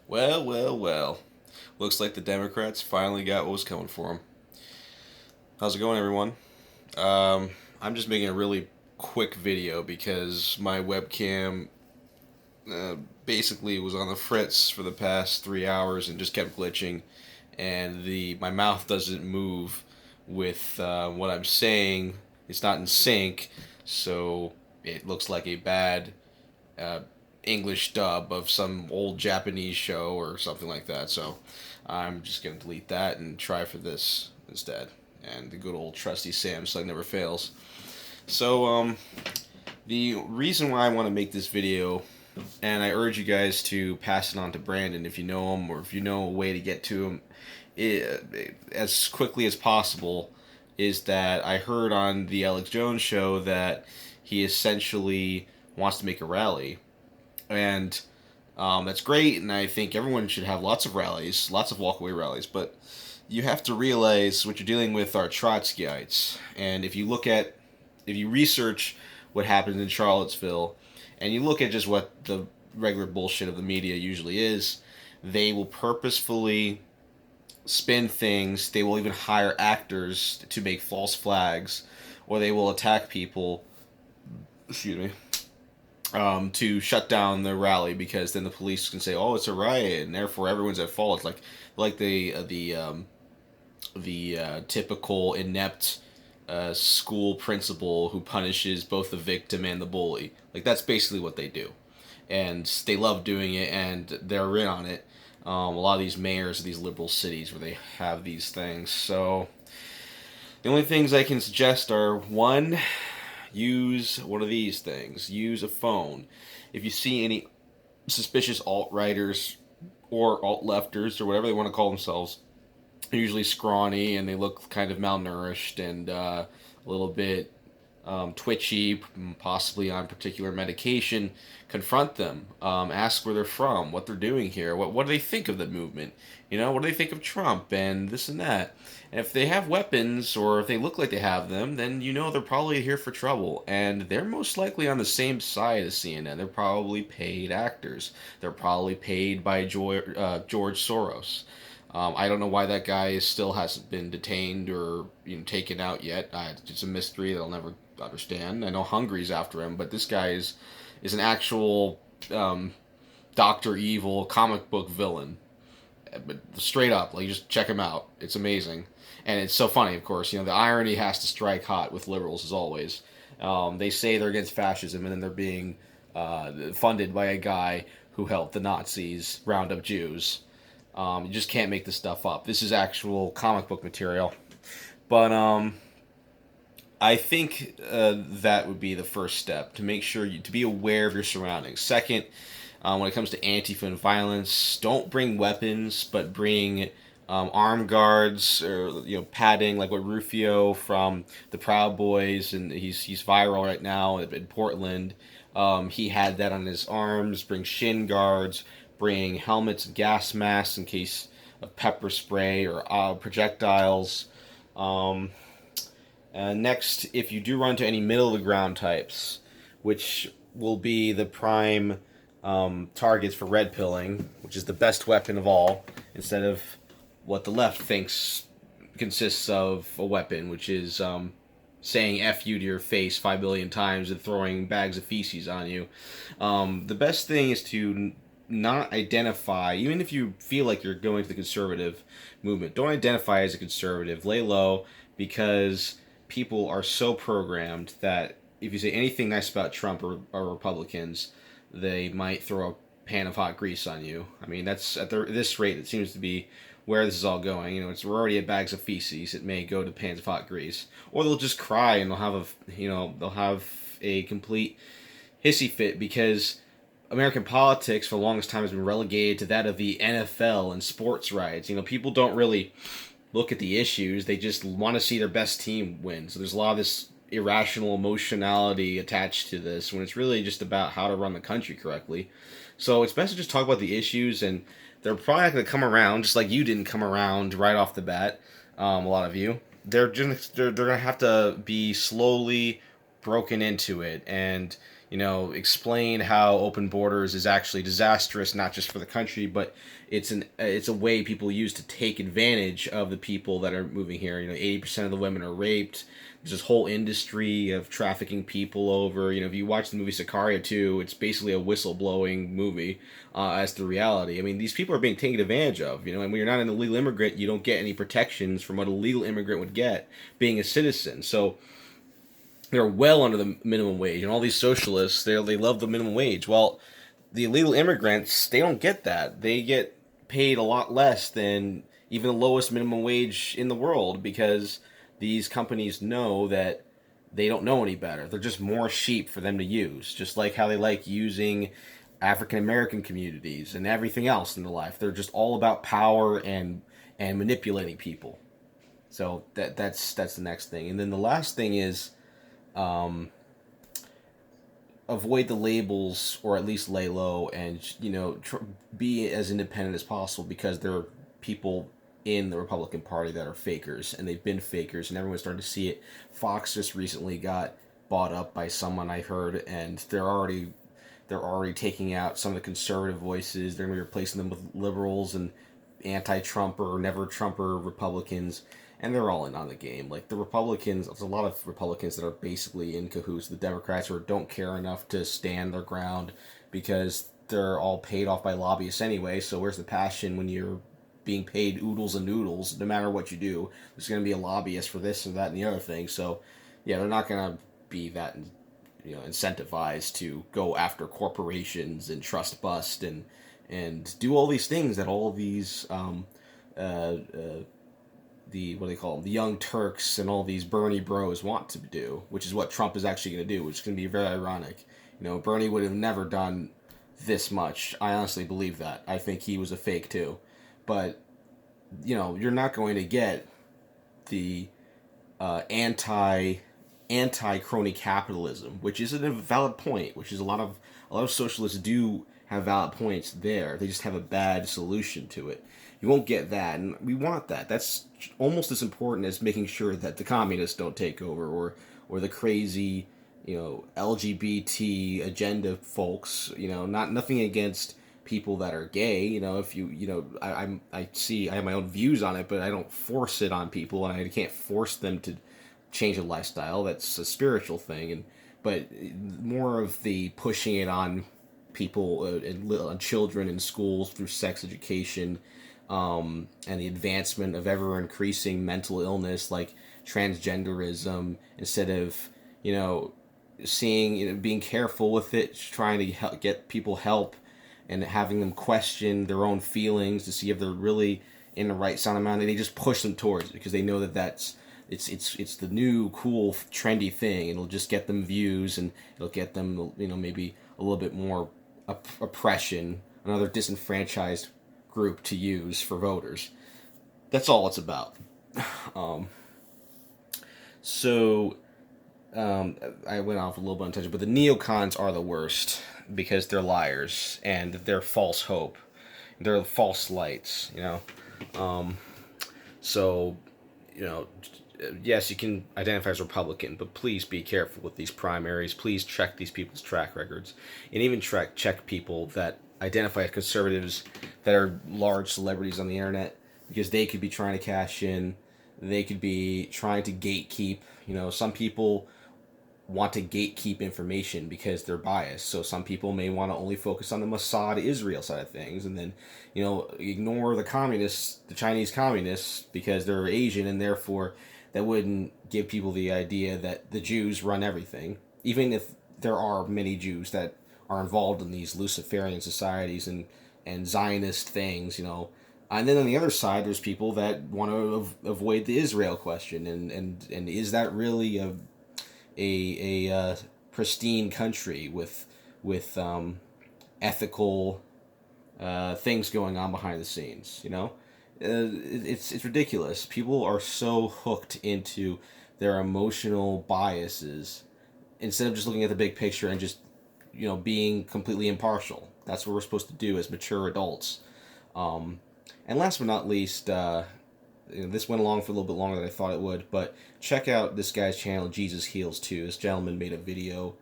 Well, well, well. Looks like the Democrats finally got what was coming for them. How's it going, everyone? I'm just making a really quick video because my webcam uh, basically was on the fritz for the past 3 hours and just kept glitching, and the my mouth doesn't move with what I'm saying. It's not in sync, so it looks like a bad uh, English dub of some old Japanese show or something like that. So I'm just gonna delete that and try for this instead. And the good old trusty Samsung never fails. So the reason why I want to make this video, and I urge you guys to pass it on to Brandon if you know him or if you know a way to get to him as quickly as possible, is that I heard on the Alex Jones show that he essentially wants to make a rally and that's great. And I think everyone should have lots of rallies, lots of walkaway rallies. But you have to realize what you're dealing with are Trotskyites. And if you research what happened in Charlottesville, and you look at just what the regular bullshit of the media usually is, they will purposefully spin things. They will even hire actors to make false flags, or they will attack people. Excuse me, to shut down the rally because then the police can say, "Oh, it's a riot," and therefore everyone's at fault. It's like the typical inept school principal who punishes both the victim and the bully. Like that's basically what they do, and they love doing it, and they're in on it. A lot of these mayors of these liberal cities where they have these things. So the only things I can suggest are one, use one of these things. Use a phone. If you see any suspicious alt righters or alt lefters or whatever they want to call themselves, they're usually scrawny and they look kind of malnourished and a little bit twitchy, possibly on particular medication. Confront them. Ask where they're from, what they're doing here, what do they think of the movement. What do they think of Trump and this and that. And if they have weapons or if they look like they have them, then they're probably here for trouble. And they're most likely on the same side as CNN. They're probably paid actors. They're probably paid by George Soros. I don't know why that guy still hasn't been detained or taken out yet. It's a mystery that I'll never understand. I know Hungary's after him, but this guy is an actual Doctor Evil comic book villain. But straight up, like just check him out. It's amazing, and it's so funny. Of course, the irony has to strike hot with liberals as always. They say they're against fascism, and then they're being funded by a guy who helped the Nazis round up Jews. You just can't make this stuff up. This is actual comic book material. But I think that would be the first step to make sure to be aware of your surroundings. Second, when it comes to Antifa and violence, don't bring weapons, but bring armed guards or padding, like what Rufio from the Proud Boys, and he's viral right now in Portland. He had that on his arms. Bring shin guards, bring helmets and gas masks in case of pepper spray or projectiles. Um, Next, if you do run into any middle of the ground types, which will be the prime targets for red pilling, which is the best weapon of all, instead of what the left thinks consists of a weapon, which is saying F you to your face 5 billion times and throwing bags of feces on you. The best thing is to not identify, even if you feel like you're going to the conservative movement, don't identify as a conservative. Lay low, because people are so programmed that if you say anything nice about Trump or Republicans, they might throw a pan of hot grease on you. I mean, that's at this rate, it seems to be where this is all going. We're already at bags of feces. It may go to pans of hot grease, or they'll just cry and they'll have a complete hissy fit because American politics for the longest time has been relegated to that of the NFL and sports rights. People don't really look at the issues. They just want to see their best team win. So there's a lot of this irrational emotionality attached to this when it's really just about how to run the country correctly. So it's best to just talk about the issues, and they're probably not going to come around just like you didn't come around right off the bat. A lot of you, they're going to have to be slowly broken into it, and explain how open borders is actually disastrous, not just for the country, but it's a way people use to take advantage of the people that are moving here. 80% of the women are raped. There's this whole industry of trafficking people over. If you watch the movie Sicario 2, it's basically a whistleblowing movie as to reality. I mean, these people are being taken advantage of. And when you're not an illegal immigrant, you don't get any protections from what a legal immigrant would get being a citizen. So they're well under the minimum wage, and all these socialists they love the minimum wage. Well, the illegal immigrants, they don't get that. They get paid a lot less than even the lowest minimum wage in the world, because these companies know that they don't know any better. They're just more sheep for them to use, just like how they like using African American communities and everything else in their life. They're just all about power and manipulating people. So that's the next thing. And then the last thing is, um, avoid the labels, or at least lay low, and be as independent as possible, because there are people in the Republican Party that are fakers, and they've been fakers, and everyone's starting to see it. Fox just recently got bought up by someone, I heard, and they're already taking out some of the conservative voices. They're going to be replacing them with liberals and anti-Trumper or never-Trumper Republicans, and they're all in on the game. Like the Republicans, there's a lot of Republicans that are basically in cahoots with the Democrats, or don't care enough to stand their ground, because they're all paid off by lobbyists anyway. So where's the passion when you're being paid oodles and noodles? No matter what you do, there's going to be a lobbyist for this and that and the other thing. So yeah, they're not going to be that incentivized to go after corporations and trust bust and do all these things that all these the what do they call them, the Young Turks and all these Bernie bros want to do, which is what Trump is actually going to do, which is going to be very ironic. Bernie would have never done this much. I honestly believe that. I think he was a fake too, but you're not going to get the anti crony capitalism, which is a valid point, which is a lot of socialists do have valid points there. They just have a bad solution to it. You won't get that, and we want that. That's almost as important as making sure that the communists don't take over, or the crazy, LGBT agenda folks. Nothing against people that are gay. If I have my own views on it, but I don't force it on people, and I can't force them to change a lifestyle. That's a spiritual thing, but more of the pushing it on people, and on children in schools through sex education, and the advancement of ever increasing mental illness like transgenderism, instead of seeing, being careful with it, trying to get people help, and having them question their own feelings to see if they're really in the right sound amount. And they just push them towards it because they know that it's the new cool trendy thing. It'll just get them views, and it'll get them maybe a little bit more oppression, another disenfranchised group to use for voters. That's all it's about. Um, so I went off a little bit on tangent, but the neocons are the worst because they're liars and they're false hope. They're false lights. Um, so you know, yes, you can identify as Republican, but please be careful with these primaries. Please check these people's track records, and even check people that identify as conservatives that are large celebrities on the internet, because they could be trying to cash in. They could be trying to gatekeep. Some people want to gatekeep information because they're biased. So some people may want to only focus on the Mossad Israel side of things, and then ignore the communists, the Chinese communists, because they're Asian, and therefore that wouldn't give people the idea that the Jews run everything, even if there are many Jews that are involved in these Luciferian societies and Zionist things. And then on the other side, there's people that want to avoid the Israel question, and is that really a pristine country with ethical things going on behind the scenes? It's ridiculous. People are so hooked into their emotional biases instead of just looking at the big picture and just being completely impartial. That's what we're supposed to do as mature adults. And last but not least, this went along for a little bit longer than I thought it would, but check out this guy's channel, Jesus Heals Too. This gentleman made a video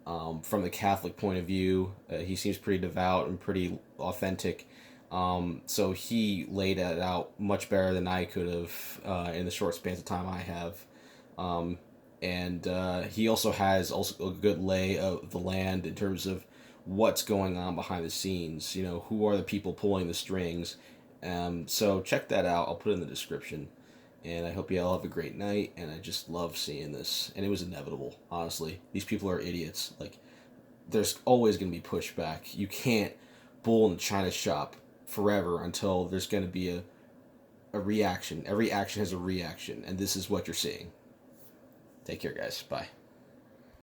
from the Catholic point of view. He seems pretty devout and pretty authentic. So he laid it out much better than I could have in the short spans of time I have. Um, and he also has also a good lay of the land in terms of what's going on behind the scenes. You know, who are the people pulling the strings. So check that out. I'll put it in the description. And I hope you all have a great night. And I just love seeing this. And it was inevitable, honestly. These people are idiots. Like, there's always going to be pushback. You can't bull in the China shop forever until there's going to be a reaction. Every action has a reaction. And this is what you're seeing. Take care, guys. Bye.